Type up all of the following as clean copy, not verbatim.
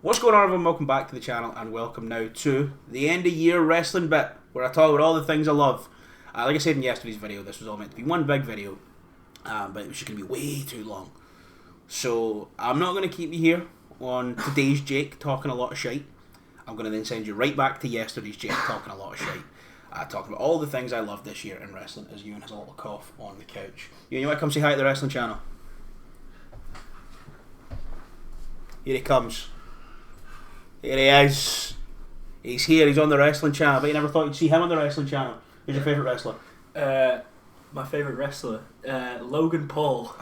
What's going on, everyone? Welcome back to the channel, and welcome now to the end of year wrestling bit, where I talk about all the things I love. Like I said in yesterday's video, this was all meant to be one big video, but it was just going to be way too long. So I'm not going to keep you here on today's Jake talking a lot of shite. I'm going to then send you right back to yesterday's Jake talking a lot of shite. Talking about all the things I love this year in wrestling, as Ewan has a little cough on the couch. You want to come say hi to the wrestling channel? Here he comes. Here he is. He's here. He's on the wrestling channel. But you never thought you'd see him on the wrestling channel. Who's your favourite wrestler? My favourite wrestler, Logan Paul.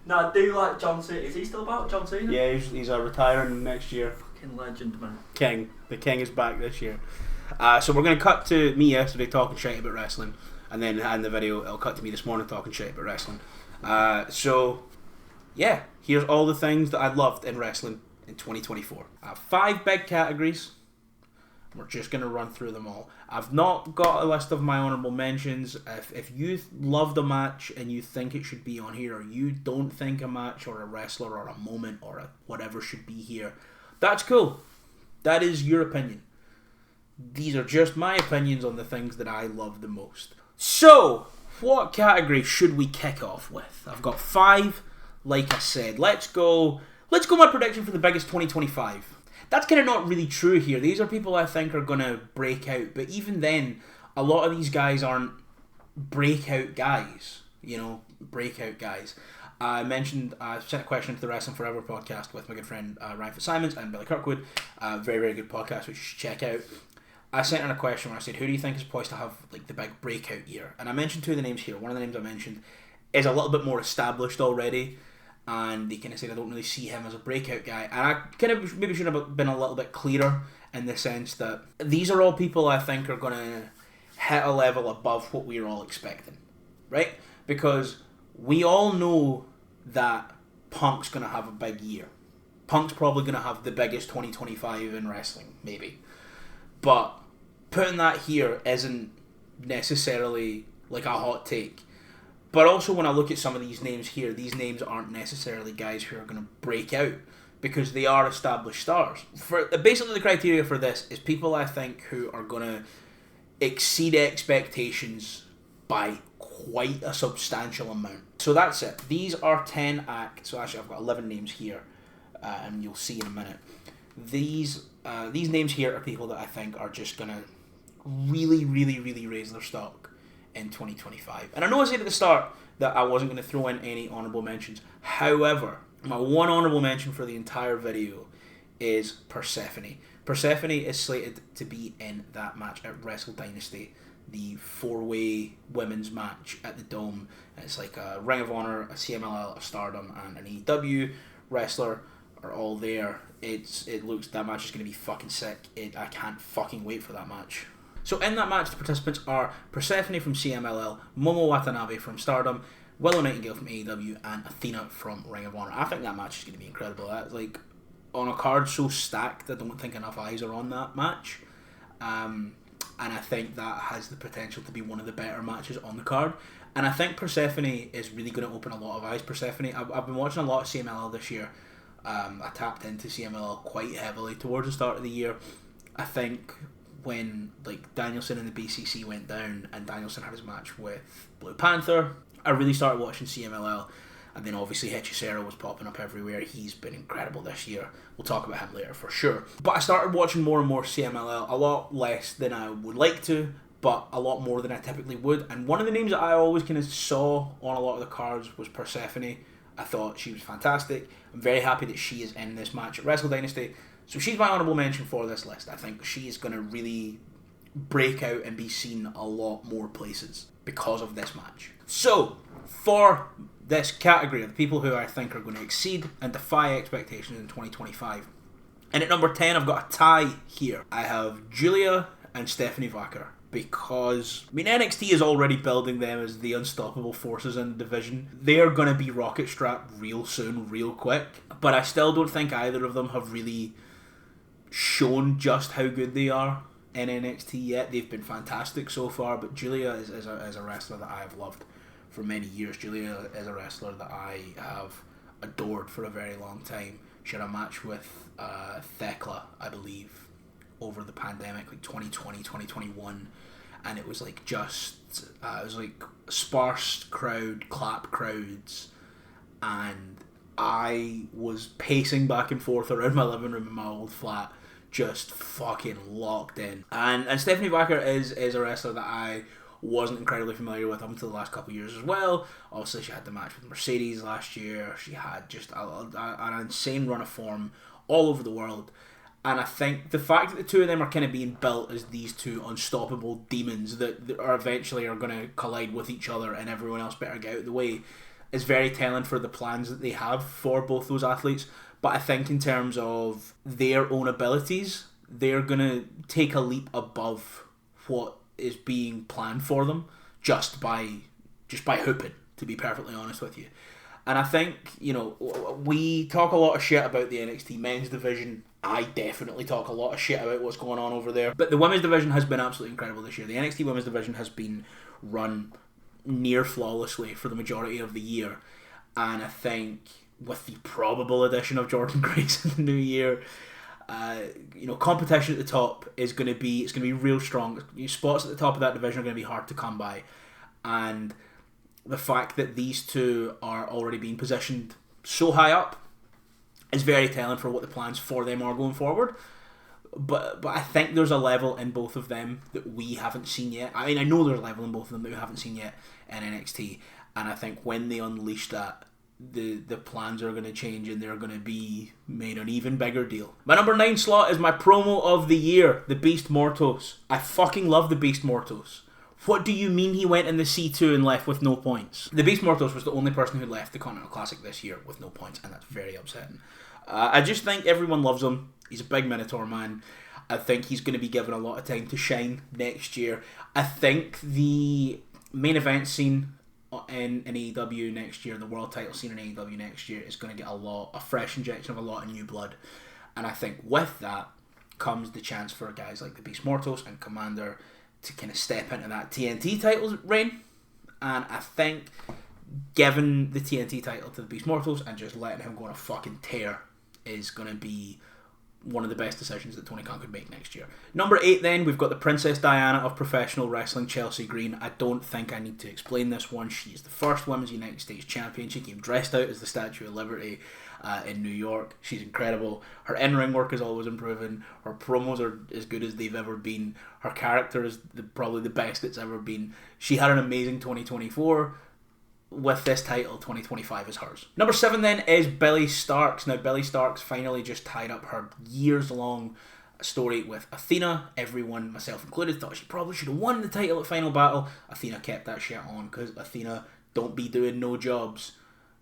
No, I do like John Cena. Is he still about, John Cena? Yeah, he's retiring next year. Fucking legend, man. King. The King is back this year. So we're going to cut to me yesterday talking shit about wrestling, and then in the video it'll cut to me this morning talking shit about wrestling. So yeah, here's all the things that I loved in wrestling in 2024. I have 5 big categories. We're just going to run through them all. I've not got a list of my honourable mentions. If you loved a match and you think it should be on here, or you don't think a match or a wrestler or a moment or whatever should be here, that's cool. That is your opinion. These are just my opinions on the things that I love the most. So, what category should we kick off with? I've got 5, like I said. Let's go my prediction for the biggest 2025. That's kind of not really true here. These are people I think are going to break out. But even then, a lot of these guys aren't breakout guys. Breakout guys. I sent a question to the Wrestling Forever podcast with my good friend Ryan Fitzsimons and Billy Kirkwood. Very, very good podcast, which you should check out. I sent in a question where I said, who do you think is poised to have like the big breakout year? And I mentioned 2 of the names here. One of the names I mentioned is a little bit more established already, and they kind of said I don't really see him as a breakout guy. And I kind of maybe should have been a little bit clearer in the sense that these are all people I think are going to hit a level above what we're all expecting, right? Because we all know that Punk's going to have a big year. Punk's probably going to have the biggest 2025 in wrestling, maybe. But putting that here isn't necessarily like a hot take. But also when I look at some of these names here, these names aren't necessarily guys who are going to break out because they are established stars. Basically the criteria for this is people I think who are going to exceed expectations by quite a substantial amount. So that's it. These are 10 acts. So actually I've got 11 names here, and you'll see in a minute. These names here are people that I think are just going to really, really, really raise their stock in 2025. And I know I said at the start that I wasn't going to throw in any honourable mentions. However, my one honourable mention for the entire video is Persephone. Persephone is slated to be in that match at Wrestle Dynasty, the 4-way women's match at the Dome. It's like a Ring of Honor, a CMLL, a Stardom, and an AEW wrestler are all there. That match is going to be fucking sick. I can't fucking wait for that match. So in that match, the participants are Persephone from CMLL, Momo Watanabe from Stardom, Willow Nightingale from AEW, and Athena from Ring of Honor. I think that match is going to be incredible. That's like on a card so stacked, I don't think enough eyes are on that match. And I think that has the potential to be one of the better matches on the card. And I think Persephone is really going to open a lot of eyes. Persephone, I've been watching a lot of CMLL this year. I tapped into CMLL quite heavily towards the start of the year. I think when like Danielson and the BCC went down and Danielson had his match with Blue Panther, I really started watching CMLL, and then obviously Hechicero was popping up everywhere. He's been incredible this year. We'll talk about him later for sure. But I started watching more and more CMLL, a lot less than I would like to, but a lot more than I typically would. And one of the names that I always kind of saw on a lot of the cards was Persephone. I thought she was fantastic. I'm very happy that she is in this match at Wrestle Dynasty. So she's my honourable mention for this list. I think she is going to really break out and be seen a lot more places because of this match. So, for this category of the people who I think are going to exceed and defy expectations in 2025. And at number 10, I've got a tie here. I have Julia and Stephanie Vaquer. Because, NXT is already building them as the unstoppable forces in the division. They are going to be rocket strapped real soon, real quick. But I still don't think either of them have really shown just how good they are in NXT yet. They've been fantastic so far, but Julia is a wrestler that I have loved for many years. Julia is a wrestler that I have adored for a very long time. She had a match with Thekla, I believe, over the pandemic, like 2020, 2021, and it was like just it was like sparse crowd, clap crowds, and I was pacing back and forth around my living room in my old flat, just fucking locked in. And Stephanie Baker is a wrestler that I wasn't incredibly familiar with up until the last couple of years as well. Obviously, she had the match with Mercedes last year. She had just an insane run of form all over the world. And I think the fact that the two of them are kind of being built as these two unstoppable demons that are eventually are going to collide with each other and everyone else better get out of the way is very telling for the plans that they have for both those athletes. But I think in terms of their own abilities, they're going to take a leap above what is being planned for them just by hooping, to be perfectly honest with you. And I think, we talk a lot of shit about the NXT men's division. I definitely talk a lot of shit about what's going on over there. But the women's division has been absolutely incredible this year. The NXT women's division has been run near flawlessly for the majority of the year. And I think with the probable addition of Jordynne Grace in the new year, competition at the top is going to be real strong. Spots at the top of that division are going to be hard to come by, and the fact that these two are already being positioned so high up is very telling for what the plans for them are going forward. But I think there's a level in both of them that we haven't seen yet. I mean, I know there's a level in both of them that we haven't seen yet in NXT, and I think when they unleash that, the plans are going to change and they're going to be made an even bigger deal. My number 9 slot is my promo of the year, the Beast Mortos. I fucking love the Beast Mortos. What do you mean he went in the C2 and left with no points? The Beast Mortos was the only person who left the Continental Classic this year with no points, and that's very upsetting. I just think everyone loves him. He's a big Minotaur man. I think he's going to be given a lot of time to shine next year. I think the main event scene in AEW next year, the world title scene in AEW next year, is going to get a fresh injection of a lot of new blood. And I think with that comes the chance for guys like the Beast Mortos and Commander to kind of step into that TNT title reign. And I think giving the TNT title to the Beast Mortals and just letting him go on a fucking tear is going to be one of the best decisions that Tony Khan could make next year. Number 8 then, we've got the Princess Diana of professional wrestling, Chelsea Green. I don't think I need to explain this one. She is the first Women's United States Champion. She came dressed out as the Statue of Liberty in New York. She's incredible. Her in-ring work is always improving. Her promos are as good as they've ever been. Her character is probably the best it's ever been. She had an amazing 2024. With this title, 2025 is hers. Number 7 then is Billie Starkz. Now, Billie Starkz finally just tied up her years-long story with Athena. Everyone, myself included, thought she probably should have won the title at Final Battle. Athena kept that shit on because Athena don't be doing no jobs.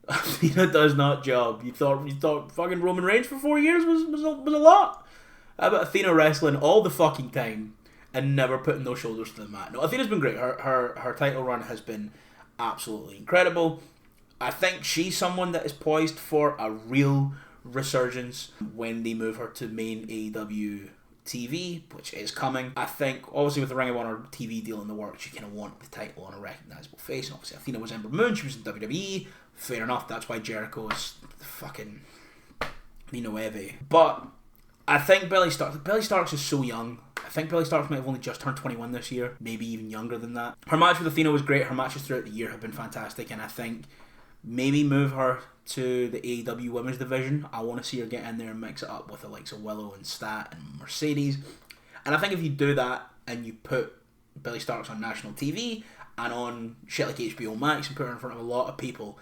Athena does not job. You thought fucking Roman Reigns for 4 years was a lot? How about Athena wrestling all the fucking time and never putting those shoulders to the mat? No, Athena's been great. Her title run has been absolutely incredible. I think she's someone that is poised for a real resurgence when they move her to main AEW TV, which is coming. I think, obviously, with the Ring of Honor TV deal in the works, you kind of want the title on a recognisable face. And obviously, Athena was Ember Moon. She was in WWE. Fair enough. That's why Jericho is the fucking Nino Eve. But I think Billie Starkz is so young. I think Billie Starkz might have only just turned 21 this year, maybe even younger than that. Her match with Athena was great. Her matches throughout the year have been fantastic, and I think maybe move her to the AEW Women's Division. I want to see her get in there and mix it up with the likes of Willow and Stat and Mercedes. And I think if you do that and you put Billie Starkz on national TV and on shit like HBO Max and put her in front of a lot of people,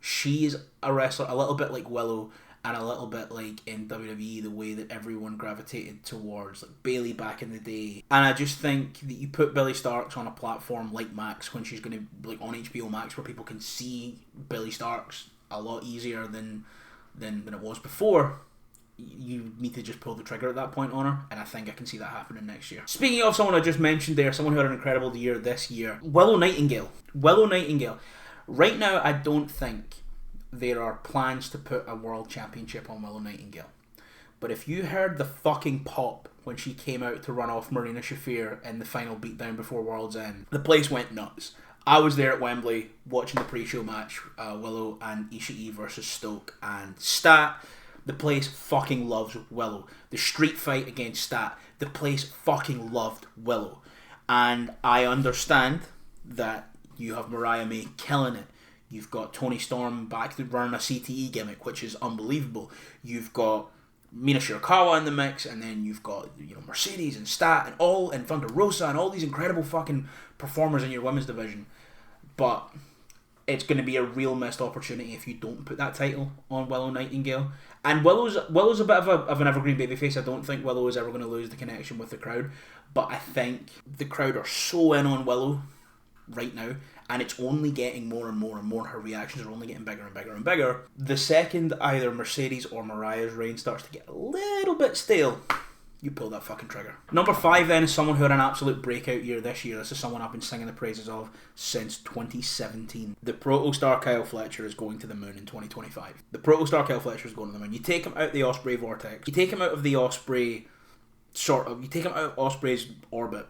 she's a wrestler a little bit like Willow and a little bit like in WWE, the way that everyone gravitated towards like Bayley back in the day. And I just think that you put Billie Starkz on a platform like Max when she's going to like on HBO Max, where people can see Billie Starkz a lot easier than it was before. You need to just pull the trigger at that point on her, and I think I can see that happening next year. Speaking of someone I just mentioned there, someone who had an incredible year this year, Willow Nightingale. Right now, I don't think there are plans to put a world championship on Willow Nightingale. But if you heard the fucking pop when she came out to run off Marina Shafir in the final beatdown before World's End, the place went nuts. I was there at Wembley watching the pre-show match, Willow and Ishii versus Stoke, and Stat, the place fucking loves Willow. The street fight against Stat, the place fucking loved Willow. And I understand that you have Mariah May killing it. You've got Toni Storm back to running a CTE gimmick, which is unbelievable. You've got Mina Shirakawa in the mix, and then you've got, you know, Mercedes and Stat and Thunder Rosa and all these incredible fucking performers in your women's division. But it's going to be a real missed opportunity if you don't put that title on Willow Nightingale. And Willow's a bit of an evergreen babyface. I don't think Willow is ever going to lose the connection with the crowd, but I think the crowd are so in on Willow right now, and it's only getting more and more and more. Her reactions are only getting bigger and bigger and bigger. The second either Mercedes or Mariah's reign starts to get a little bit stale, you pull that fucking trigger. Number 5 then is someone who had an absolute breakout year this year. This is someone I've been singing the praises of since 2017. The Protostar Kyle Fletcher is going to the moon in 2025. The Protostar Kyle Fletcher is going to the moon. You take him out of the Ospreay vortex. You take him out of the Ospreay you take him out of Ospreay's orbit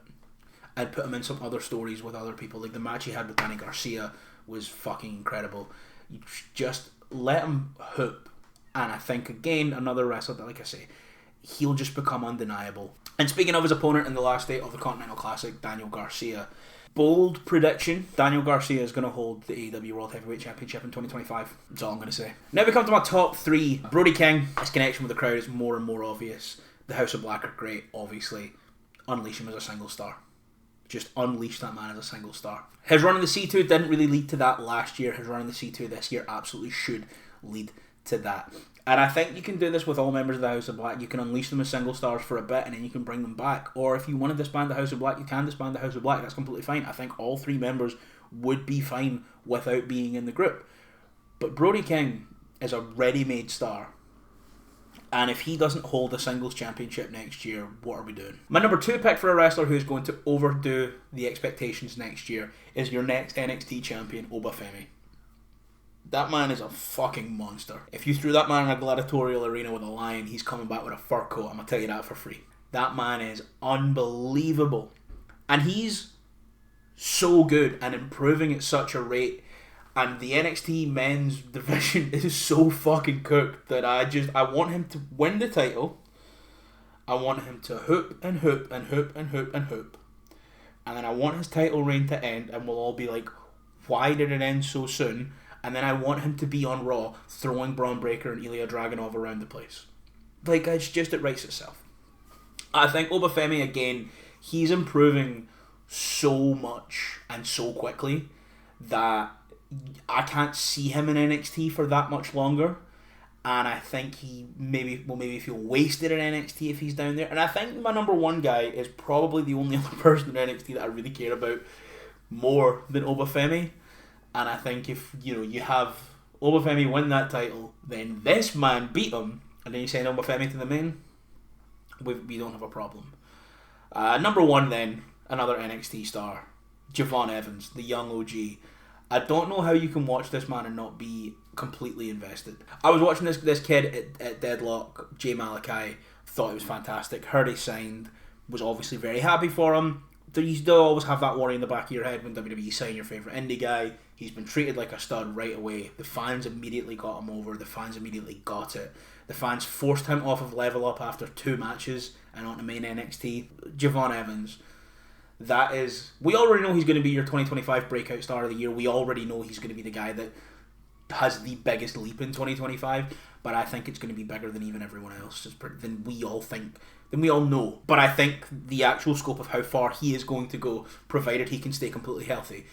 and put him in some other stories with other people. Like the match he had with Danny Garcia was fucking incredible. You just let him hoop. And I think, again, another wrestler that, like I say, he'll just become undeniable. And speaking of his opponent in the last day of the Continental Classic, Daniel Garcia. Bold prediction, Daniel Garcia is going to hold the AEW World Heavyweight Championship in 2025. That's all I'm going to say. Now we come to my top 3. Brody King, his connection with the crowd is more and more obvious. The House of Black are great, obviously. Unleash him as a single star. Just unleash that man as a single star. His run in the C2 didn't really lead to that last year. His run in the C2 this year absolutely should lead to that. And I think you can do this with all members of the House of Black. You can unleash them as single stars for a bit and then you can bring them back. Or if you want to disband the House of Black, you can disband the House of Black. That's completely fine. I think all 3 members would be fine without being in the group. But Brody King is a ready-made star. And if he doesn't hold a singles championship next year, what are we doing? My number 2 pick for a wrestler who's going to overdo the expectations next year is your next NXT champion, Oba Femi. That man is a fucking monster. If you threw that man in a gladiatorial arena with a lion, he's coming back with a fur coat. I'm going to tell you that for free. That man is unbelievable. And he's so good and improving at such a rate. And the NXT men's division is so fucking cooked that I want him to win the title. I want him to hoop and hoop and hoop and hoop and hoop. And then I want his title reign to end and we'll all be like, why did it end so soon? And then I want him to be on Raw throwing Braun Breaker and Ilya Dragunov around the place. Like, it's just, it writes itself. I think Oba Femi, again, he's improving so much and so quickly that I can't see him in NXT for that much longer, and I think he will maybe feel wasted in NXT if he's down there. And I think my number 1 guy is probably the only other person in NXT that I really care about more than Oba Femi. And I think if you have Oba Femi win that title, then this man beat him, and then you send Oba Femi to the main, we don't have a problem. Number 1 then, another NXT star, Javon Evans, the young OG. I don't know how you can watch this man and not be completely invested. I was watching this kid at Deadlock, Jay Malachi, thought he was fantastic, heard he signed, was obviously very happy for him. You still always have that worry in the back of your head when WWE sign your favourite indie guy. He's been treated like a stud right away. The fans immediately got him over. The fans immediately got it. The fans forced him off of Level Up after 2 matches and on the main NXT. Javon Evans. We already know he's going to be your 2025 breakout star of the year. We already know he's going to be the guy that has the biggest leap in 2025, but I think it's going to be bigger than even everyone else, than we all think, than we all know. But I think the actual scope of how far he is going to go, provided he can stay completely healthy,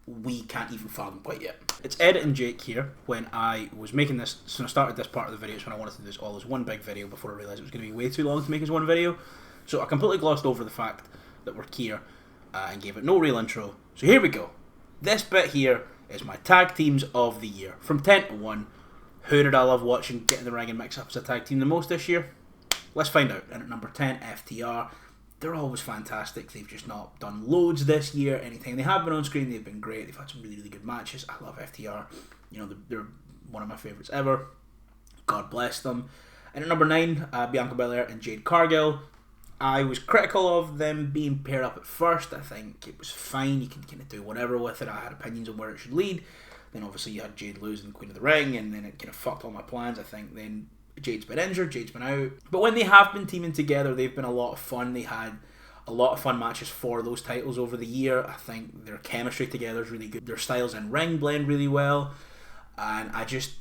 we can't even fathom quite yet. It's Ed and Jake here. When I was making this, so I started this part of the video, it's when I wanted to do this all as one big video before I realised it was going to be way too long to make as one video. So I completely glossed over the fact that we're here and gave it no real intro. So here we go. This bit here is my tag teams of the year. From 10 to 1, who did I love watching get in the ring and mix up as a tag team the most this year? Let's find out. And at number 10, FTR. They're always fantastic. They've just not done loads this year. Anything they have been on screen, they've been great. They've had some really, really good matches. I love FTR. They're one of my favourites ever. God bless them. And at number 9, Bianca Belair and Jade Cargill. I was critical of them being paired up at first. I think it was fine. You can kind of do whatever with it. I had opinions on where it should lead. Then obviously you had Jade losing Queen of the Ring, and then it kind of fucked all my plans. I think then Jade's been injured, Jade's been out. But when they have been teaming together, they've been a lot of fun. They had a lot of fun matches for those titles over the year. I think their chemistry together is really good. Their styles in ring blend really well. And I just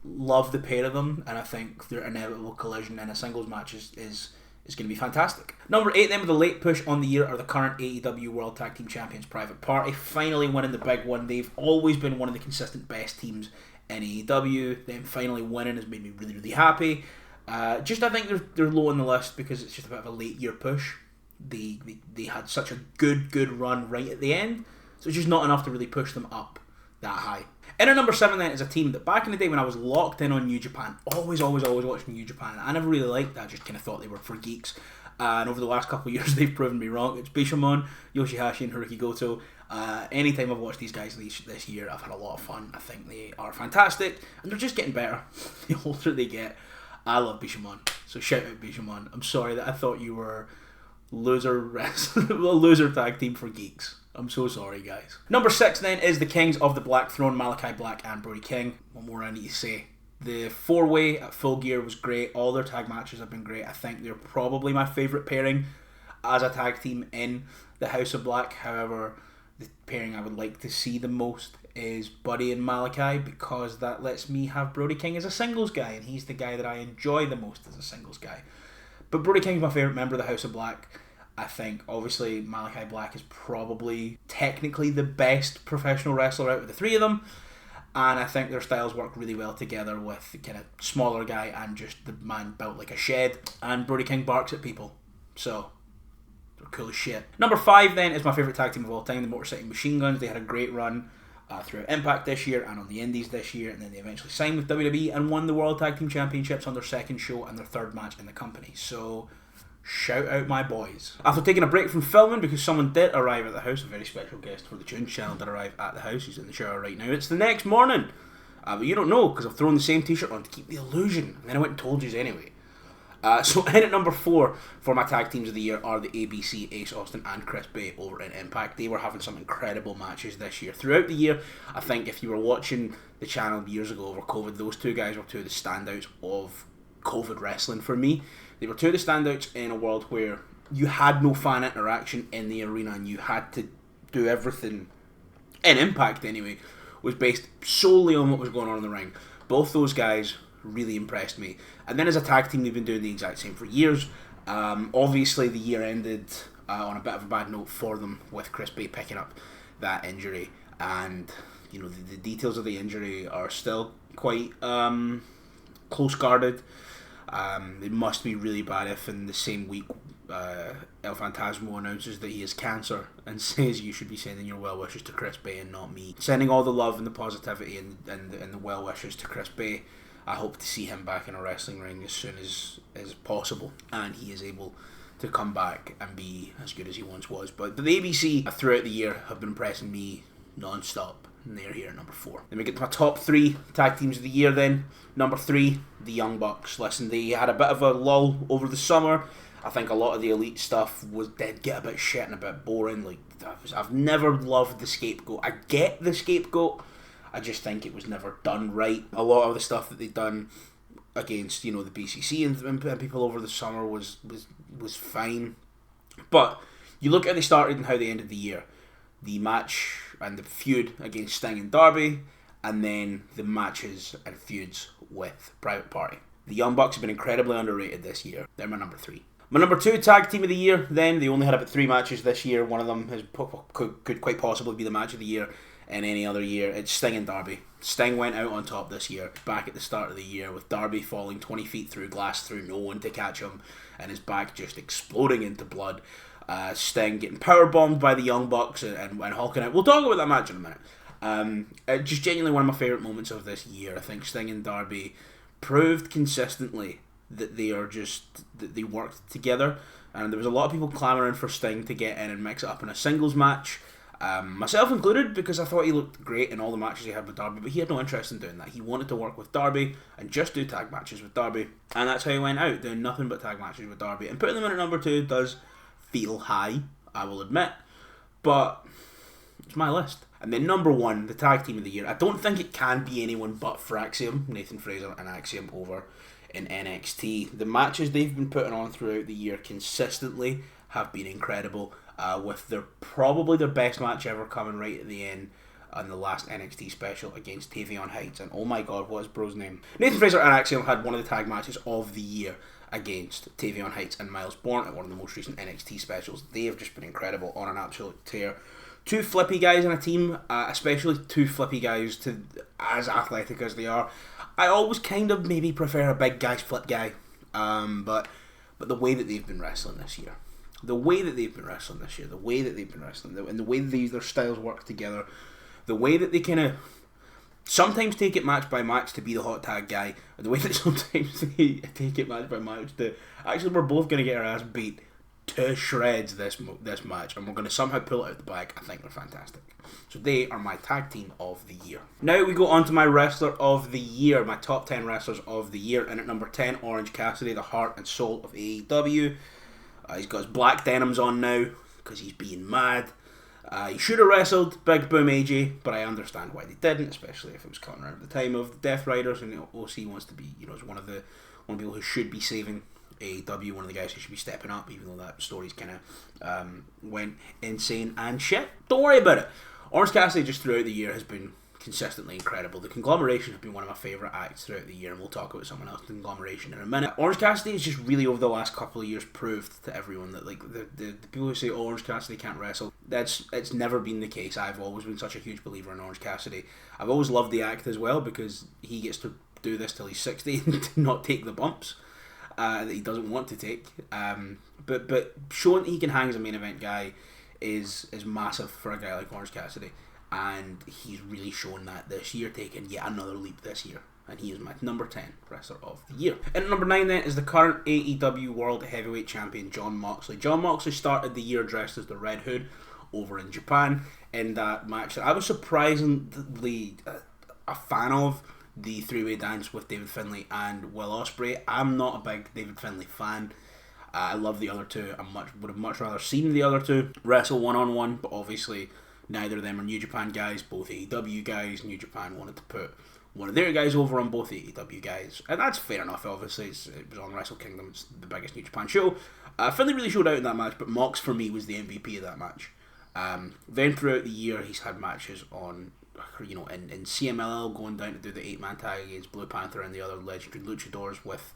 love the pair of them. And I think their inevitable collision in a singles match is going to be fantastic. Number 8 then with the late push on the year are the current AEW World Tag Team Champions Private Party. Finally winning the big one. They've always been one of the consistent best teams in AEW. Them finally winning has made me really, really happy. I think they're low on the list because it's just a bit of a late year push. They had such a good run right at the end, so it's just not enough to really push them up that high. In at number 7 then is a team that back in the day when I was locked in on New Japan, always watching New Japan. I never really liked that, I just kind of thought they were for geeks. And over the last couple of years they've proven me wrong. It's Bishamon, Yoshihashi and Haruki Goto. Anytime I've watched these guys this year, I've had a lot of fun. I think they are fantastic, and they're just getting better the older they get. I love Bishamon, so shout out Bishamon. I'm sorry that I thought you were loser tag team for geeks. I'm so sorry, guys. Number 6 then is the Kings of the Black Throne, Malachi Black and Brody King. What more I need to say? The 4-way at Full Gear was great. All their tag matches have been great. I think they're probably my favourite pairing as a tag team in the House of Black. However, the pairing I would like to see the most is Buddy and Malachi, because that lets me have Brody King as a singles guy, and he's the guy that I enjoy the most as a singles guy. But Brody King's my favourite member of the House of Black. I think, obviously, Malachi Black is probably technically the best professional wrestler out of the three of them. And I think their styles work really well together with the kind of smaller guy and just the man built like a shed. And Brody King barks at people. So, they're cool as shit. Number 5 then is my favourite tag team of all time, the Motor City Machine Guns. They had a great run throughout Impact this year and on the Indies this year. And then they eventually signed with WWE and won the World Tag Team Championships on their second show and their third match in the company. So, shout out my boys. After taking a break from filming because someone did arrive at the house, a very special guest for the Tunes channel did arrive at the house. He's in the shower right now. It's the next morning. But you don't know because I've thrown the same t-shirt on to keep the illusion. And then I went and told you anyway. So in at number 4 for my tag teams of the year are the ABC, Ace Austin and Chris Bay over in Impact. They were having some incredible matches this year. Throughout the year, I think if you were watching the channel years ago over COVID, those two guys were two of the standouts of COVID wrestling for me. They were two of the standouts in a world where you had no fan interaction in the arena and you had to do everything, in Impact anyway, was based solely on what was going on in the ring. Both those guys really impressed me. And then as a tag team, they've been doing the exact same for years. Obviously, the year ended on a bit of a bad note for them with Chris Bay picking up that injury. And, you know, the details of the injury are still quite close guarded. It must be really bad if in the same week El Phantasmo announces that he has cancer and says you should be sending your well wishes to Chris Bay and not me. Sending all the love and the positivity and the well wishes to Chris Bay. I hope to see him back in a wrestling ring as soon as possible, and he is able to come back and be as good as he once was. But the ABC throughout the year have been impressing me non-stop, and they're here at number 4. Then we get to my top 3 tag teams of the year then. Number 3, the Young Bucks. Listen, they had a bit of a lull over the summer. I think a lot of the Elite stuff did get a bit shit and a bit boring. Like, I've never loved the Scapegoat. I get the Scapegoat. I just think it was never done right. A lot of the stuff that they'd done against, you know, the BCC and people over the summer was fine. But you look at how they started and how they ended the year. The match and the feud against Sting and Darby, and then the matches and feuds with Private Party. The Young Bucks have been incredibly underrated this year. They're my number 3. My number 2 tag team of the year, then, they only had about 3 matches this year. One of them could quite possibly be the match of the year in any other year. It's Sting and Darby. Sting went out on top this year, back at the start of the year, with Darby falling 20 feet through glass through no one to catch him, and his back just exploding into blood. Sting getting powerbombed by the Young Bucks and hulking out. We'll talk about that match in a minute. Just genuinely one of my favourite moments of this year. I think Sting and Darby proved consistently that they worked together, and there was a lot of people clamouring for Sting to get in and mix it up in a singles match. Myself included, because I thought he looked great in all the matches he had with Darby, but he had no interest in doing that. He wanted to work with Darby and just do tag matches with Darby, and that's how he went out, doing nothing but tag matches with Darby. And putting them in at number 2 does feel high, I will admit, but it's my list. And then number 1, the tag team of the year. I don't think it can be anyone but Fraxium, Nathan Fraser and Axiom over in NXT. The matches they've been putting on throughout the year consistently have been incredible, with probably their best match ever coming right at the end on the last NXT special against Tavion Heights. And oh my god, what is bro's name? Nathan Fraser and Axiom had one of the tag matches of the year against Tavion Heights and Miles Bourne at one of the most recent NXT specials. They have just been incredible, on an absolute tear. 2 flippy guys in a team, especially 2 flippy guys as athletic as they are. I always kind of maybe prefer a big guy's flip guy, but the way that they've been wrestling this year, and the way that their styles work together, the way that they kind of sometimes take it match by match to be the hot tag guy, and the way that sometimes they take it match by match to actually we're both going to get our ass beat to shreds this match, and we're going to somehow pull it out the bag. I think they're fantastic. So they are my tag team of the year. Now we go on to my wrestler of the year, my top 10 wrestlers of the year. And at number 10, Orange Cassidy, the heart and soul of AEW. He's got his black denims on now because he's being mad. He should have wrestled Big Boom AJ, but I understand why they didn't, especially if it was coming around at the time of the Death Riders, and OC wants to be, is one of the people who should be saving AEW, one of the guys who should be stepping up, even though that story's kind of went insane and shit. Don't worry about it. Orange Cassidy just throughout the year has been consistently incredible. The Conglomeration have been one of my favourite acts throughout the year, and we'll talk about someone else, the Conglomeration, in a minute. Orange Cassidy has just really, over the last couple of years, proved to everyone that like the people who say, oh, Orange Cassidy can't wrestle, it's never been the case. I've always been such a huge believer in Orange Cassidy. I've always loved the act as well, because he gets to do this till he's 60 and not take the bumps that he doesn't want to take. But showing that he can hang as a main event guy is massive for a guy like Orange Cassidy, and he's really shown that this year, taking yet another leap this year, and he is my number 10 wrestler of the year. And at number 9 then is the current AEW World Heavyweight Champion, Jon Moxley. Jon Moxley started the year dressed as the Red Hood over in Japan in that match that I was surprisingly a fan of, the 3-way dance with David Finlay and Will Ospreay. I'm not a big David Finlay fan. I love the other two. Would have much rather seen the other two wrestle one-on-one, but obviously neither of them are New Japan guys, both AEW guys. New Japan wanted to put one of their guys over on both AEW guys, and that's fair enough. Obviously, it was on Wrestle Kingdom, it's the biggest New Japan show. Finlay really showed out in that match, but Mox for me was the MVP of that match. Then throughout the year, he's had matches on, in CMLL, going down to do the 8-man tag against Blue Panther and the other legendary luchadors with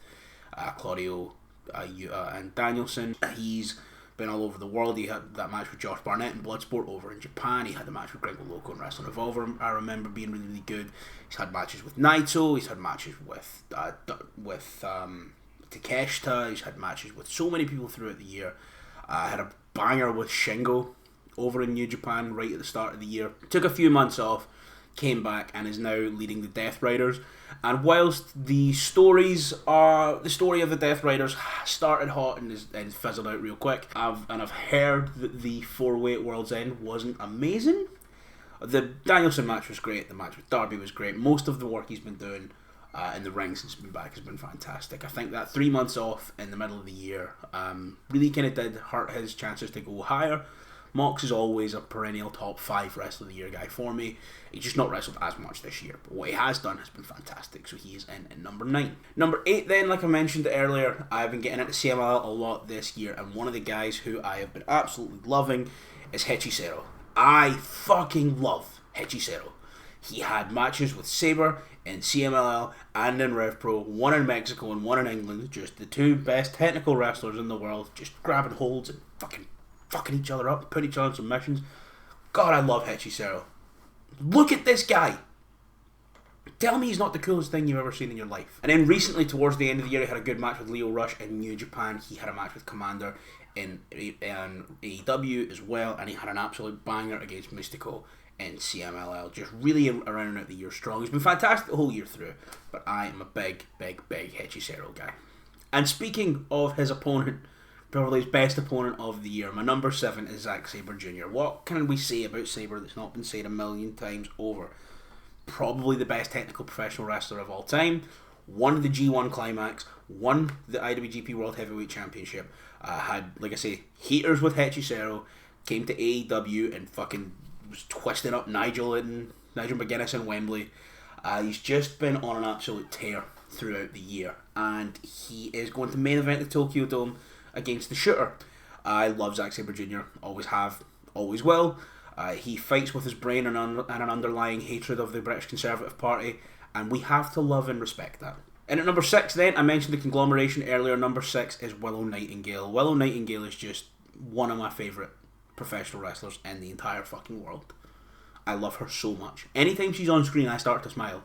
Claudio and Danielson. He's been all over the world. He had that match with Josh Barnett in Bloodsport over in Japan. He had the match with Gringo Loco and Wrestling Evolver, I remember, being really, really good. He's had matches with Naito. He's had matches with Takeshita. He's had matches with so many people throughout the year. Had a banger with Shingo over in New Japan right at the start of the year. Took a few months off, came back, and is now leading the Death Riders. And whilst the story of the Death Riders started hot and fizzled out real quick, I've heard that the 4-way at World's End wasn't amazing. The Danielson match was great. The match with Darby was great. Most of the work he's been doing in the ring since he's been back has been fantastic. I think that 3 months off in the middle of the year really kind of did hurt his chances to go higher. Mox is always a perennial top 5 wrestler of the year guy for me. He's just not wrestled as much this year, but what he has done has been fantastic, so he is in at number 9. Number 8 then, like I mentioned earlier, I've been getting into CMLL a lot this year, and one of the guys who I have been absolutely loving is Hechicero. I fucking love Hechicero. He had matches with Sabre in CMLL and in Rev Pro, one in Mexico and one in England, just the 2 best technical wrestlers in the world, just grabbing holds and fucking each other up, putting each other in submissions. God, I love Hechicero. Look at this guy. Tell me he's not the coolest thing you've ever seen in your life. And then recently, towards the end of the year, he had a good match with Lio Rush in New Japan. He had a match with Commander in AEW as well, and he had an absolute banger against Mystico in CMLL. Just really around out the year strong. He's been fantastic the whole year through, but I am a big Hechicero guy. And speaking of his opponent, Probably his best opponent of the year. My number 7 is Zack Sabre Jr. What can we say about Sabre that's not been said a million times over? Probably the best technical professional wrestler of all time. Won the G1 Climax. Won the IWGP World Heavyweight Championship. Had, like I say, heaters with Hechicero. Came to AEW and fucking was twisting up Nigel McGuinness in Wembley. He's just been on an absolute tear throughout the year. And he is going to main event the Tokyo Dome against the Shooter. I love Zack Sabre Jr. Always have, always will. He fights with his brain and an underlying hatred of the British Conservative Party, and we have to love and respect that. And at number 6 then, I mentioned the conglomeration earlier, number 6 is Willow Nightingale. Willow Nightingale is just one of my favourite professional wrestlers in the entire fucking world. I love her so much. Anytime she's on screen, I start to smile.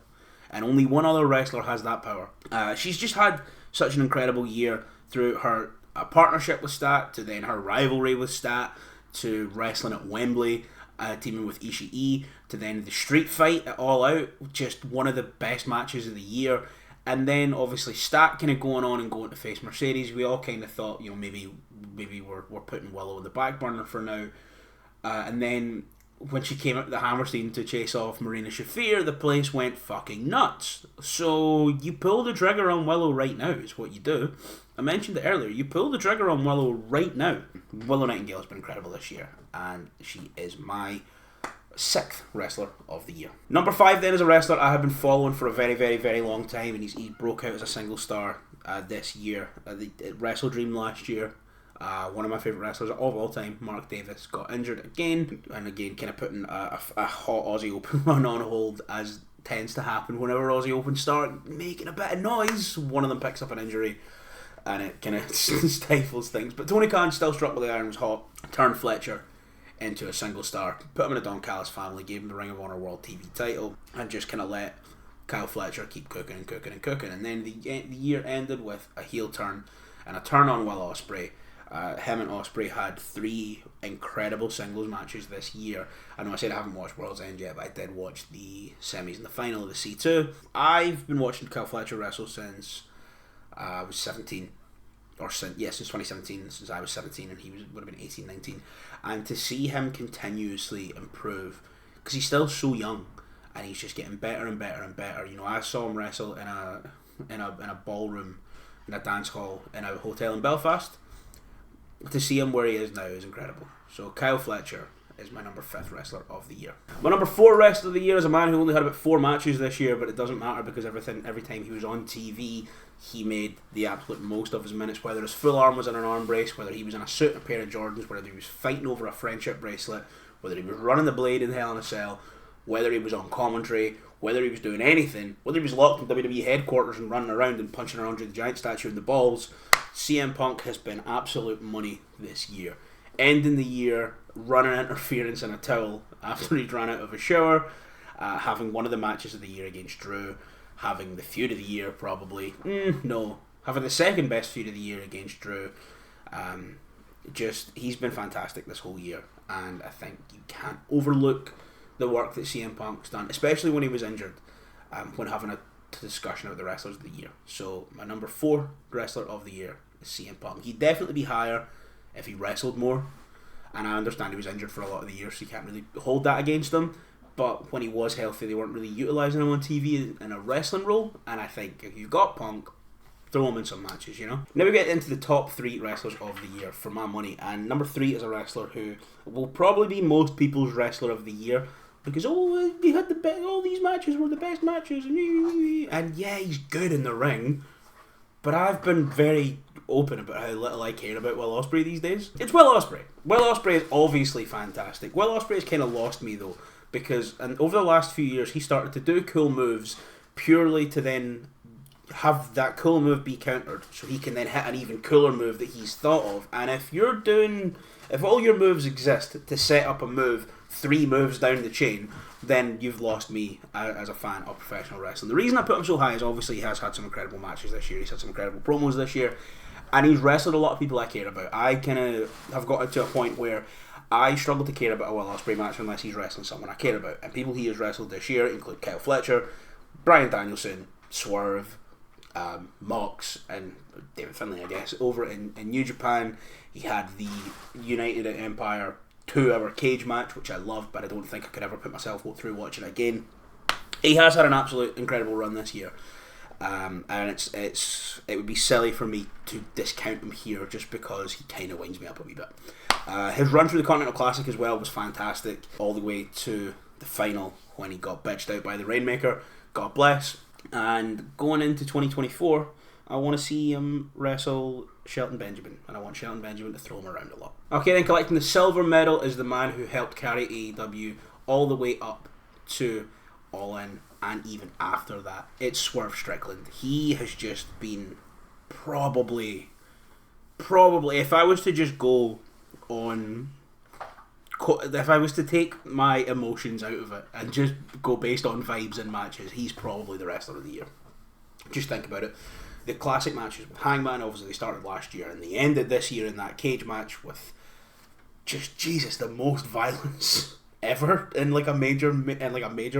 And only one other wrestler has that power. She's just had such an incredible year through her partnership with Stat, to then her rivalry with Stat, to wrestling at Wembley, teaming with Ishii, to then the street fight at All Out, just one of the best matches of the year. And then obviously Stat kind of going on and going to face Mercedes. We all kind of thought, maybe we're putting Willow on the back burner for now. And then when she came out to the Hammerstein to chase off Marina Shafir, the place went fucking nuts. So you pull the trigger on Willow right now is what you do. I mentioned it earlier. You pull the trigger on Willow right now. Willow Nightingale has been incredible this year, and she is my 6th wrestler of the year. Number 5 then is a wrestler I have been following for a very, very, very long time, and he broke out as a single star this year. Wrestle Dream last year. One of my favourite wrestlers of all time, Mark Davis, got injured again, and again kind of putting a hot Aussie Open run on hold, as tends to happen whenever Aussie Opens start making a bit of noise. One of them picks up an injury and it kind of stifles things. But Tony Khan still struck while the iron was hot, turned Fletcher into a single star, put him in a Don Callis family, gave him the Ring of Honor World TV title, and just kind of let Kyle Fletcher keep cooking and cooking and cooking. And then the year ended with a heel turn and a turn on Will Ospreay. Him and Ospreay had 3 incredible singles matches this year. I know I said I haven't watched World's End yet, but I did watch the semis and the final of the C2. I've been watching Kyle Fletcher wrestle since I was 17. Since 2017, since I was 17 and he would have been 18, 19. And to see him continuously improve, because he's still so young and he's just getting better and better and better. I saw him wrestle in a ballroom, in a dance hall, in a hotel in Belfast. To see him where he is now is incredible. So Kyle Fletcher is my number 5th wrestler of the year. My number 4 wrestler of the year is a man who only had about 4 matches this year, but it doesn't matter because every time he was on TV, he made the absolute most of his minutes, whether his full arm was in an arm brace, whether he was in a suit and a pair of Jordans, whether he was fighting over a friendship bracelet, whether he was running the blade in Hell in a Cell, whether he was on commentary, whether he was doing anything, whether he was locked in WWE headquarters and running around and punching Andre the Giant statue in the balls. CM Punk has been absolute money this year. Ending the year running interference in a towel after he'd run out of a shower, having one of the matches of the year against Drew, having the feud of the year probably, having the second best feud of the year against Drew. He's been fantastic this whole year, and I think you can't overlook the work that CM Punk's done, especially when he was injured, when having a discussion about the wrestlers of the year. So my number 4 wrestler of the year is CM Punk. He'd definitely be higher if he wrestled more, and I understand he was injured for a lot of the year, so you can't really hold that against him. But when he was healthy, they weren't really utilising him on TV in a wrestling role, and I think if you've got Punk, throw him in some matches, Now we get into the top 3 wrestlers of the year for my money, and number 3 is a wrestler who will probably be most people's wrestler of the year, because he had all these matches were the best matches, and yeah, he's good in the ring, but I've been very open about how little I care about Will Ospreay these days. It's Will Ospreay. Will Ospreay is obviously fantastic. Will Ospreay has kind of lost me though, because over the last few years he started to do cool moves purely to then have that cool move be countered, so he can then hit an even cooler move that he's thought of. And if all your moves exist to set up a move 3 moves down the chain, then you've lost me as a fan of professional wrestling. The reason I put him so high is obviously he has had some incredible matches this year. He's had some incredible promos this year, and he's wrestled a lot of people I care about. I kind of have gotten to a point where I struggle to care about a Will Ospreay match unless he's wrestling someone I care about. And people he has wrestled this year include Kyle Fletcher, Bryan Danielson, Swerve, Mox and David Finlay, I guess, over in New Japan. He had the United Empire 2-hour cage match, which I loved, but I don't think I could ever put myself through watching it again. He has had an absolute incredible run this year, and it would be silly for me to discount him here just because he kind of winds me up a wee bit. His run through the Continental Classic as well was fantastic, all the way to the final when he got bitched out by the Rainmaker. God bless. And going into 2024, I want to see him wrestle Shelton Benjamin, and I want Shelton Benjamin to throw him around a lot. Okay, then collecting the silver medal is the man who helped carry AEW all the way up to All In, and even after that, it's Swerve Strickland. He has just been probably, if I was to just go on, if I was to take my emotions out of it and just go based on vibes and matches, he's probably the wrestler of the year. Just think about it. The classic matches with Hangman, obviously they started last year, and they ended this year in that cage match with just, Jesus, the most violence ever in like a major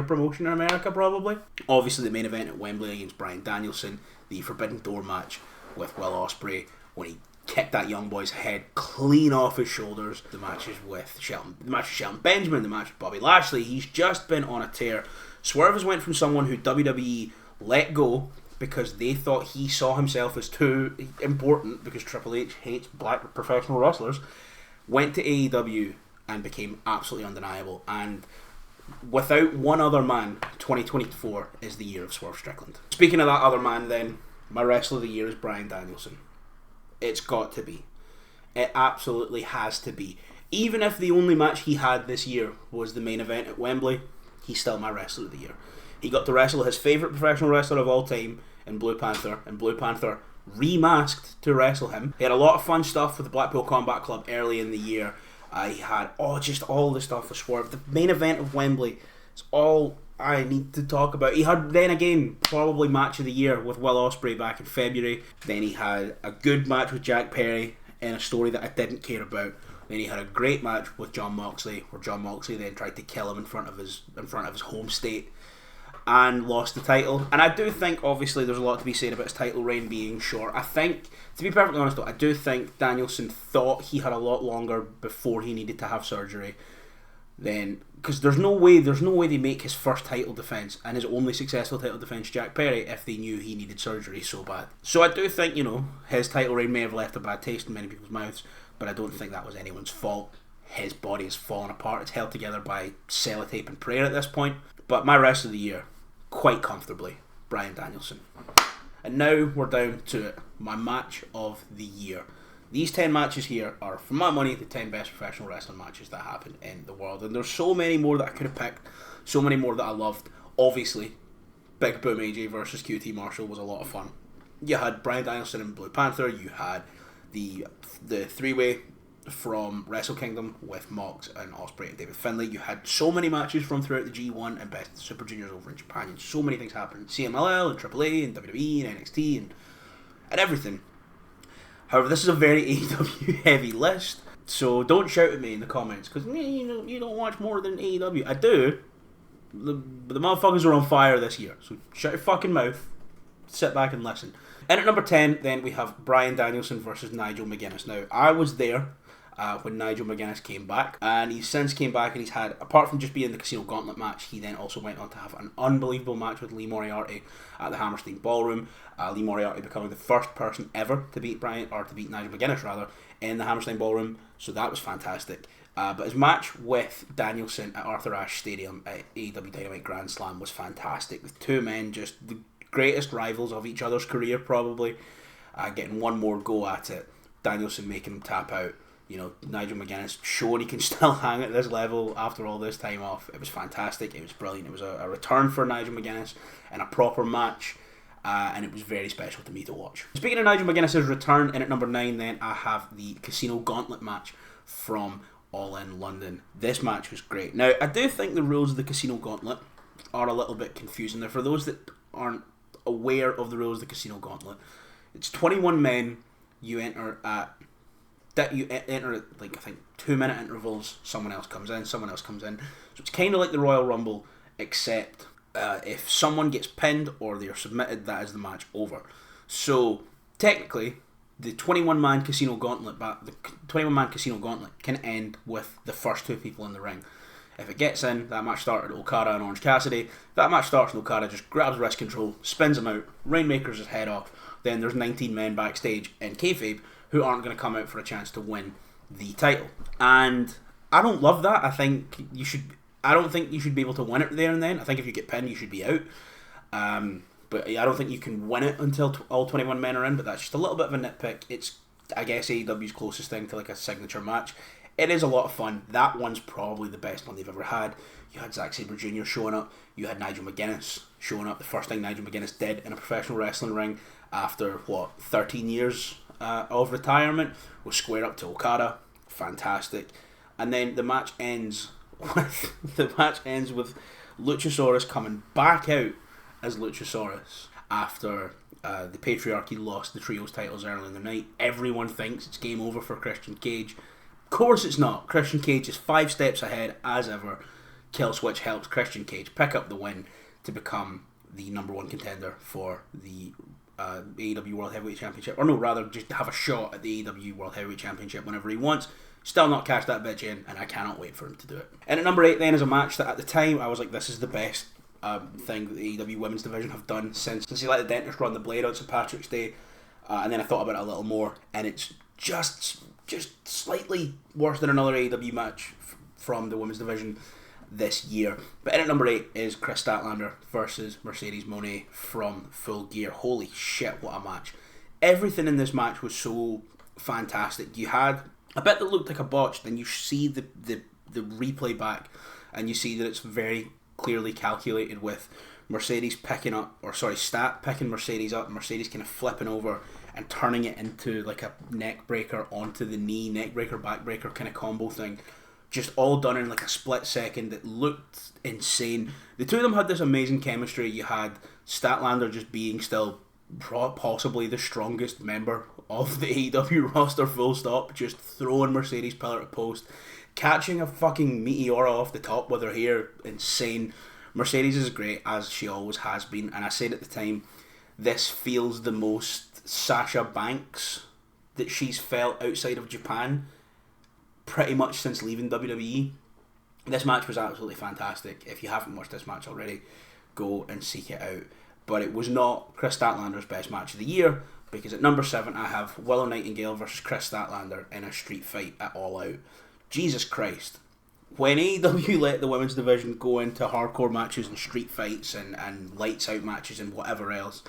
promotion in America, probably. Obviously the main event at Wembley against Bryan Danielson, the Forbidden Door match with Will Ospreay when he kicked that young boy's head clean off his shoulders. The matches with Shelton Benjamin, the match with Bobby Lashley. He's just been on a tear. Swerve has went from someone who WWE let go because they thought he saw himself as too important because Triple H hates black professional wrestlers, went to AEW and became absolutely undeniable. And without one other man, 2024 is the year of Swerve Strickland. Speaking of that other man then, my wrestler of the year is Bryan Danielson. It's got to be. It absolutely has to be. Even if the only match he had this year was the main event at Wembley, he's still my wrestler of the year. He got to wrestle his favourite professional wrestler of all time in Blue Panther, and Blue Panther remasked to wrestle him. He had a lot of fun stuff with the Blackpool Combat Club early in the year. He had just all the stuff with Swerve. The main event of Wembley is all I need to talk about. He had, then again, probably match of the year with Will Ospreay back in February. Then he had a good match with Jack Perry in a story that I didn't care about. Then he had a great match with Jon Moxley, where Jon Moxley then tried to kill him in front of his home state and lost the title. And I do think, obviously, there's a lot to be said about his title reign being short. I think, to be perfectly honest though, I do think Danielson thought he had a lot longer before he needed to have surgery. Then, because there's no way they make his first title defence and his only successful title defence Jack Perry if they knew he needed surgery so bad. So I do think, his title reign may have left a bad taste in many people's mouths, but I don't think that was anyone's fault. His body has fallen apart. It's held together by sellotape and prayer at this point. But my rest of the year, quite comfortably, Bryan Danielson. And now we're down to it, my match of the year. These 10 matches here are, for my money, the 10 best professional wrestling matches that happen in the world. And there's so many more that I could have picked, so many more that I loved. Obviously, Big Boom AJ versus QT Marshall was a lot of fun. You had Bryan Danielson and Blue Panther. You had the three-way from Wrestle Kingdom with Mox and Ospreay and David Finlay. You had so many matches from throughout the G1 and Best of the Super Juniors over in Japan, and so many things happened. CMLL and AAA and WWE and NXT and everything. However, this is a very AEW heavy list, so don't shout at me in the comments because you don't watch more than AEW. I do. The motherfuckers are on fire this year, so shut your fucking mouth, sit back and listen. And at number 10 then we have Bryan Danielson versus Nigel McGuinness. Now, I was there when Nigel McGuinness came back, and he's since came back and he's had, apart from just being the Casino Gauntlet match, he then also went on to have an unbelievable match with Lee Moriarty at the Hammerstein Ballroom. Lee Moriarty becoming the first person ever to beat Nigel McGuinness in the Hammerstein Ballroom, so that was fantastic. But his match with Danielson at Arthur Ashe Stadium at AEW Dynamite Grand Slam was fantastic, with two men just the greatest rivals of each other's career probably, getting one more go at it. Danielson making him tap out. Nigel McGuinness showing he can still hang at this level after all this time off. It was fantastic. It was brilliant. It was a return for Nigel McGuinness in a proper match, and it was very special to me to watch. Speaking of Nigel McGuinness' return, in at number 9 then I have the Casino Gauntlet match from All In London. This match was great. Now, I do think the rules of the Casino Gauntlet are a little bit confusing. Now, for those that aren't aware of the rules of the Casino Gauntlet, it's 21 men. You enter at like, I think 2-minute intervals. Someone else comes in, so it's kind of like the Royal Rumble, except if someone gets pinned or they're submitted, that is the match over. So technically, the 21-man casino gauntlet can end with the first two people in the ring. If it gets in, that match started Okada and Orange Cassidy. That match starts and Okada just grabs wrist control, spins him out, Rainmakers his head off. Then there's 19 men backstage in kayfabe who aren't going to come out for a chance to win the title. And I don't love that. I don't think you should be able to win it there and then. I think if you get pinned, you should be out. But I don't think you can win it until all 21 men are in. But that's just a little bit of a nitpick. It's, I guess, AEW's closest thing to like a signature match. It is a lot of fun. That one's probably the best one they've ever had. You had Zack Sabre Jr. showing up. You had Nigel McGuinness showing up. The first thing Nigel McGuinness did in a professional wrestling ring after, 13 years of retirement was square up to Okada. Fantastic. And then the match ends with Luchasaurus coming back out as Luchasaurus after the Patriarchy lost the Trios titles early in the night. Everyone thinks it's game over for Christian Cage. Of course it's not. Christian Cage is 5 steps ahead as ever. Killswitch helps Christian Cage pick up the win to become the number one contender for the AEW World Heavyweight Championship. Or no, rather, just have a shot at the AEW World Heavyweight Championship whenever he wants. Still not cashed that bitch in, and I cannot wait for him to do it. And at number 8 then is a match that at the time I was like, this is the best thing that the AEW Women's Division have done since he let the dentist run the blade on St. Patrick's Day. And then I thought about it a little more, and it's just slightly worse than another AEW match from the Women's Division this year. But in at number 8 is Chris Statlander versus Mercedes Moné from Full Gear. Holy shit, what a match. Everything in this match was so fantastic. You had a bit that looked like a botch, then you see the replay back and you see that it's very clearly calculated with Stat picking Mercedes up, Mercedes kind of flipping over and turning it into like a neck breaker onto the knee, neck breaker, back breaker kind of combo thing. Just all done in like a split second. It looked insane. The two of them had this amazing chemistry. You had Statlander just being still possibly the strongest member of the AEW roster, full stop, just throwing Mercedes pillar to post, catching a fucking Meteora off the top with her hair, insane. Mercedes is great, as she always has been, and I said at the time, this feels the most Sasha Banks that she's felt outside of Japan pretty much since leaving WWE. This match was absolutely fantastic. If you haven't watched this match already, go and seek it out. But it was not Chris Statlander's best match of the year, because at number 7 I have Willow Nightingale versus Chris Statlander in a street fight at All Out. Jesus Christ. When AEW let the women's division go into hardcore matches and street fights and lights out matches and whatever else,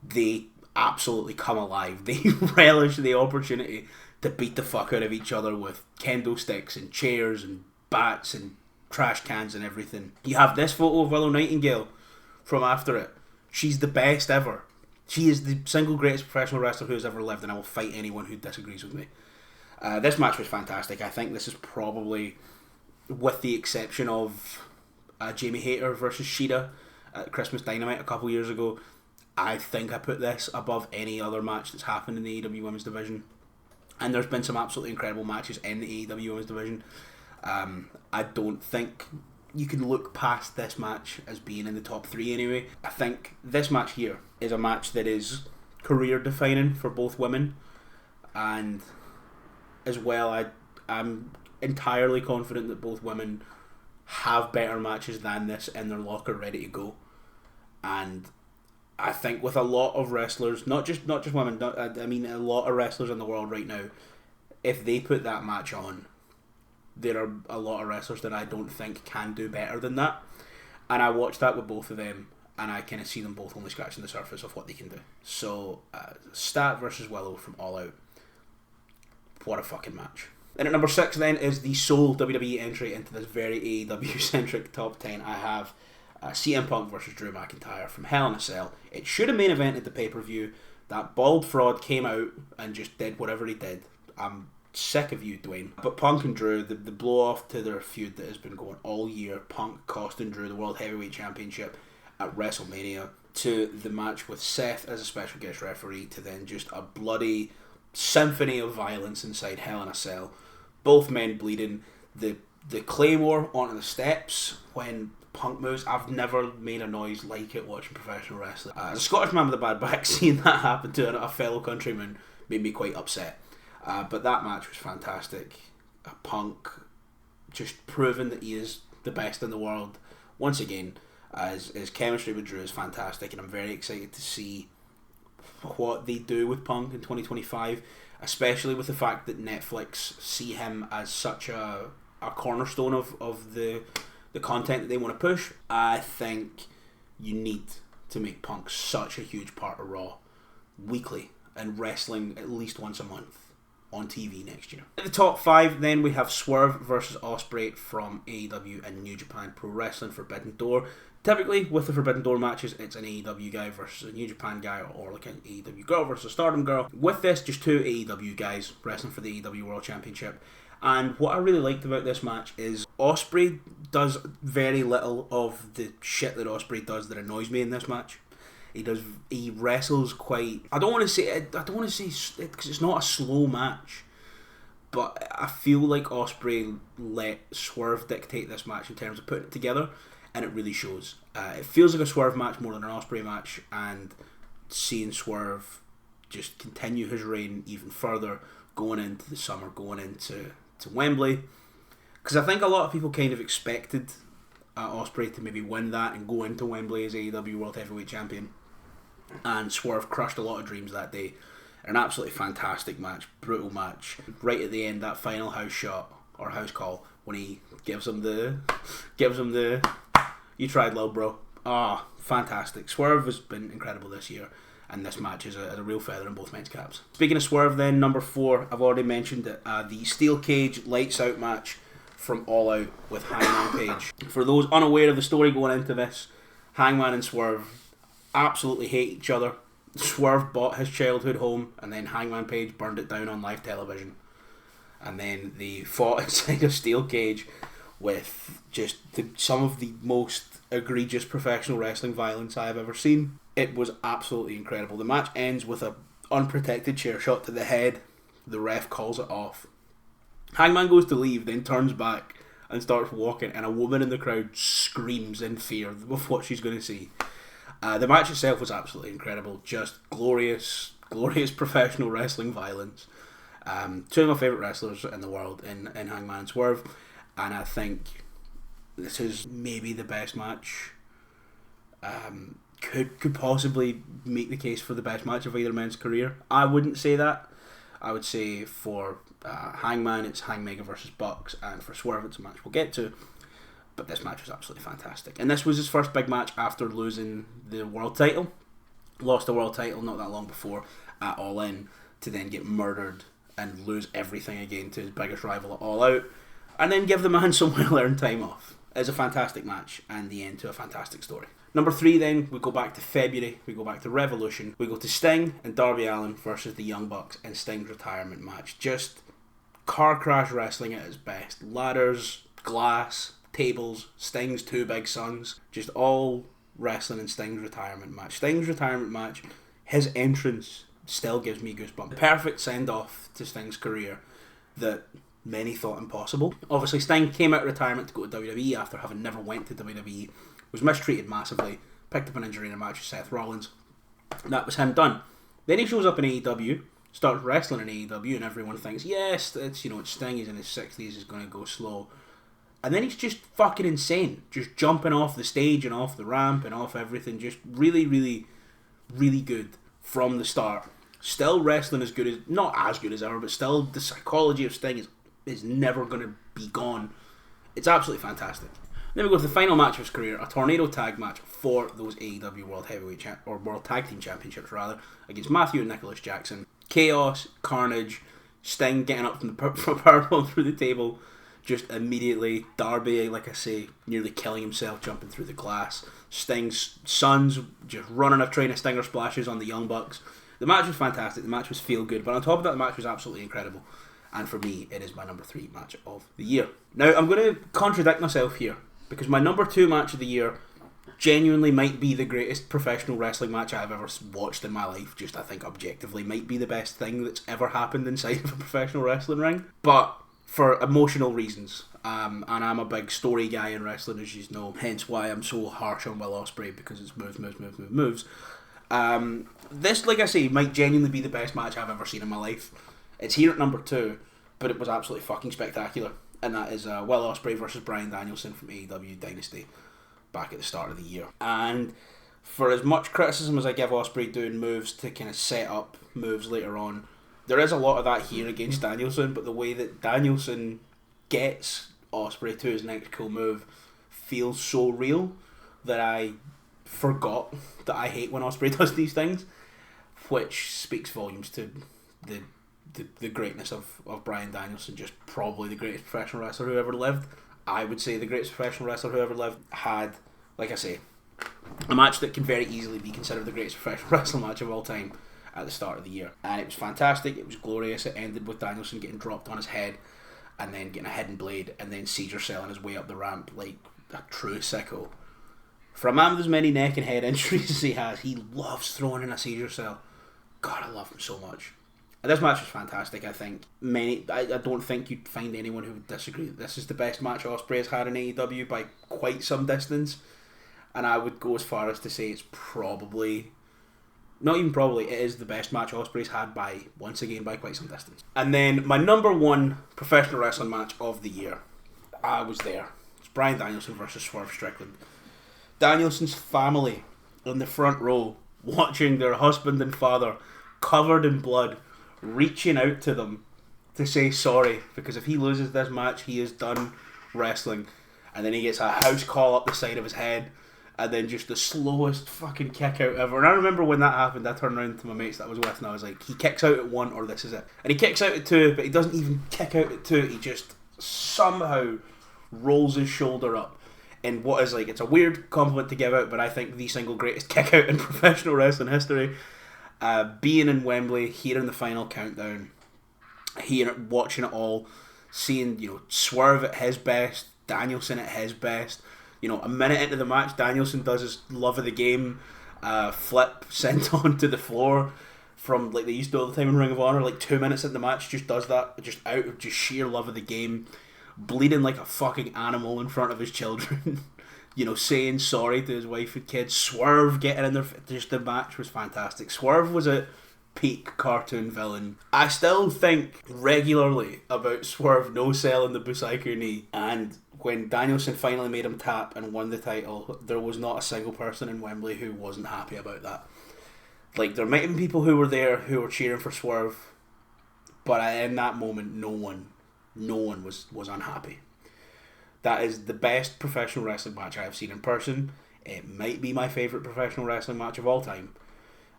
they absolutely come alive. They relish the opportunity to beat the fuck out of each other with kendo sticks and chairs and bats and trash cans and everything. You have this photo of Willow Nightingale from after it. She's the best ever. She is the single greatest professional wrestler who has ever lived, and I will fight anyone who disagrees with me. This match was fantastic. I think this is probably, with the exception of Jamie Hayter versus Shida at Christmas Dynamite a couple years ago, I think I put this above any other match that's happened in the AEW Women's Division. And there's been some absolutely incredible matches in the AEW Women's Division. I don't think you can look past this match as being in the top 3 anyway. I think this match here is a match that is career defining for both women, and as well I'm entirely confident that both women have better matches than this in their locker ready to go. And I think with a lot of wrestlers, not just women, I mean a lot of wrestlers in the world right now, if they put that match on, there are a lot of wrestlers that I don't think can do better than that. And I watched that with both of them, and I kind of see them both only scratching the surface of what they can do. So, Stat versus Willow from All Out. What a fucking match. And at number 6 then is the sole WWE entry into this very AEW-centric top 10. I have CM Punk versus Drew McIntyre from Hell in a Cell. It should have main evented the pay-per-view. That bald fraud came out and just did whatever he did. I'm sick of you, Dwayne. But Punk and Drew, the blow-off to their feud that has been going all year, Punk costing Drew the World Heavyweight Championship at WrestleMania, to the match with Seth as a special guest referee, to then just a bloody symphony of violence inside Hell in a Cell. Both men bleeding. The Claymore onto the steps when Punk moves. I've never made a noise like it watching professional wrestling. As a Scottish man with a bad back, seeing that happen to a fellow countryman made me quite upset. But that match was fantastic. Punk just proving that he is the best in the world once again. His chemistry with Drew is fantastic, and I'm very excited to see what they do with Punk in 2025, especially with the fact that Netflix see him as such a cornerstone of the content that they want to push. I think you need to make Punk such a huge part of Raw weekly and wrestling at least once a month on TV next year. At the top 5 then we have Swerve versus Ospreay from AEW and New Japan Pro Wrestling Forbidden Door. Typically with the Forbidden Door matches it's an AEW guy versus a New Japan guy, or like an AEW girl versus a Stardom girl. With this, just 2 AEW guys wrestling for the AEW World Championship. And what I really liked about this match is Ospreay does very little of the shit that Ospreay does that annoys me in this match. He wrestles quite. I don't want to say because it's not a slow match, but I feel like Ospreay let Swerve dictate this match in terms of putting it together, and it really shows. It feels like a Swerve match more than an Ospreay match, and seeing Swerve just continue his reign even further going into the summer, going into Wembley, because I think a lot of people kind of expected Ospreay to maybe win that and go into Wembley as AEW World Heavyweight Champion, and Swerve crushed a lot of dreams that day. An absolutely fantastic match, brutal match. Right at the end, that final house shot or house call when he gives him the "you tried, little bro." Fantastic. Swerve has been incredible this year, and this match is a real feather in both men's caps. Speaking of Swerve then, number 4, I've already mentioned it, the Steel Cage Lights Out match from All Out with Hangman Page. For those unaware of the story going into this, Hangman and Swerve absolutely hate each other. Swerve bought his childhood home, and then Hangman Page burned it down on live television. And then they fought inside a steel cage with just some of the most egregious professional wrestling violence I have ever seen. It was absolutely incredible. The match ends with an unprotected chair shot to the head. The ref calls it off. Hangman goes to leave, then turns back and starts walking, and a woman in the crowd screams in fear of what she's going to see. The match itself was absolutely incredible. Just glorious professional wrestling violence. 2 of my favourite wrestlers in the world in Hangman and Swerve, and I think this is maybe the best match. Could possibly make the case for the best match of either man's career. I wouldn't say that. I would say for Hangman it's Hangmega versus Bucks, and for Swerve it's a match we'll get to. But this match was absolutely fantastic. And this was his first big match after losing the world title. Lost the world title not that long before at All In, to then get murdered and lose everything again to his biggest rival at All Out, and then give the man some well-earned time off. It's a fantastic match and the end to a fantastic story. Number 3 then, we go back to February, we go back to Revolution, we go to Sting and Darby Allin versus the Young Bucks in Sting's retirement match. Just car crash wrestling at its best. Ladders, glass, tables, Sting's 2 big sons, just all wrestling in Sting's retirement match. Sting's retirement match, his entrance still gives me goosebumps. The perfect send-off to Sting's career that many thought impossible. Obviously Sting came out of retirement to go to WWE after having never went to WWE, was mistreated massively, picked up an injury in a match with Seth Rollins. That was him done. Then he shows up in AEW, starts wrestling in AEW, and everyone thinks, yes, it's Sting, he's in his 60s, he's going to go slow. And then he's just fucking insane. Just jumping off the stage and off the ramp and off everything. Just really, really, really good from the start. Still wrestling not as good as ever, but still the psychology of Sting is never going to be gone. It's absolutely fantastic. Then we go to the final match of his career, a tornado tag match for those AEW World Heavyweight or World Tag Team Championships rather, against Matthew and Nicholas Jackson. Chaos, carnage, Sting getting up from the powerbomb through the table. Just immediately, Darby, like I say, nearly killing himself, jumping through the glass. Sting's sons just running a train of stinger splashes on the Young Bucks. The match was fantastic. The match was feel good. But on top of that, the match was absolutely incredible. And for me, it is my number 3 match of the year. Now, I'm going to contradict myself here, because my number 2 match of the year genuinely might be the greatest professional wrestling match I've ever watched in my life. Just, I think, objectively, might be the best thing that's ever happened inside of a professional wrestling ring. But for emotional reasons, and I'm a big story guy in wrestling, as you know, hence why I'm so harsh on Will Ospreay, because it's moves. This, like I say, might genuinely be the best match I've ever seen in my life. It's here at number 2, but it was absolutely fucking spectacular, and that is Will Ospreay versus Bryan Danielson from AEW Dynasty back at the start of the year. And for as much criticism as I give Ospreay doing moves to kind of set up moves later on, there is a lot of that here against Danielson, but the way that Danielson gets Ospreay to his next cool move feels so real that I forgot that I hate when Ospreay does these things, which speaks volumes to the greatness of Bryan Danielson, just probably the greatest professional wrestler who ever lived. I would say the greatest professional wrestler who ever lived. Had, like I say, a match that can very easily be considered the greatest professional wrestling match of all time at the start of the year. And it was fantastic, it was glorious. It ended with Danielson getting dropped on his head and then getting a hidden blade and then Caesar selling his way up the ramp like a true sicko. For a man with as many neck and head injuries as he has, he loves throwing in a Caesar sell. God, I love him so much. And this match was fantastic. I think I don't think you'd find anyone who would disagree that this is the best match Ospreay has had in AEW by quite some distance. And I would go as far as to say it's probably, not even probably, it is the best match Ospreay's had by, once again, by quite some distance. And then my number 1 professional wrestling match of the year, I was there. It's Bryan Danielson versus Swerve Strickland. Danielson's family in the front row, watching their husband and father covered in blood, reaching out to them to say sorry, because if he loses this match, he is done wrestling. And then he gets a house call up the side of his head, and then just the slowest fucking kick out ever. And I remember when that happened, I turned around to my mates that I was with and I was like, he kicks out at 1 or this is it. And he kicks out at 2, but he doesn't even kick out at 2, he just somehow rolls his shoulder up in what is like, it's a weird compliment to give out, but I think the single greatest kick out in professional wrestling history. Being in Wembley, hearing the final countdown, watching it all, seeing, Swerve at his best, Danielson at his best. A minute into the match, Danielson does his love of the game flip sent onto the floor from like they used to do all the time in Ring of Honor. Like 2 minutes into the match, just does that, just out of just sheer love of the game, bleeding like a fucking animal in front of his children. Saying sorry to his wife and kids. Swerve getting in there. Just the match was fantastic. Swerve was a peak cartoon villain. I still think regularly about Swerve no selling the Busaiku knee, and when Danielson finally made him tap and won the title, there was not a single person in Wembley who wasn't happy about that. Like, there might have been people who were there who were cheering for Swerve, but in that moment, no one was unhappy. That is the best professional wrestling match I have seen in person. It might be my favourite professional wrestling match of all time.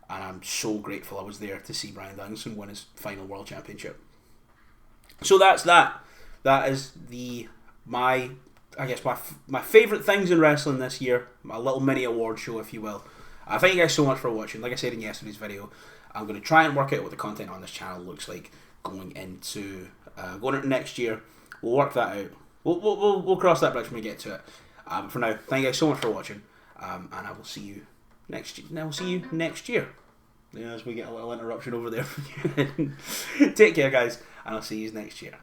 And I'm so grateful I was there to see Bryan Danielson win his final World Championship. So that's that. That is my favourite things in wrestling this year. My little mini award show, if you will. Thank you guys so much for watching. Like I said in yesterday's video, I'm going to try and work out what the content on this channel looks like going into next year. We'll work that out. We'll cross that bridge when we get to it. But for now, thank you guys so much for watching, and I will see you next year. I'll see you next year. As we get a little interruption over there. Take care, guys, and I'll see you next year.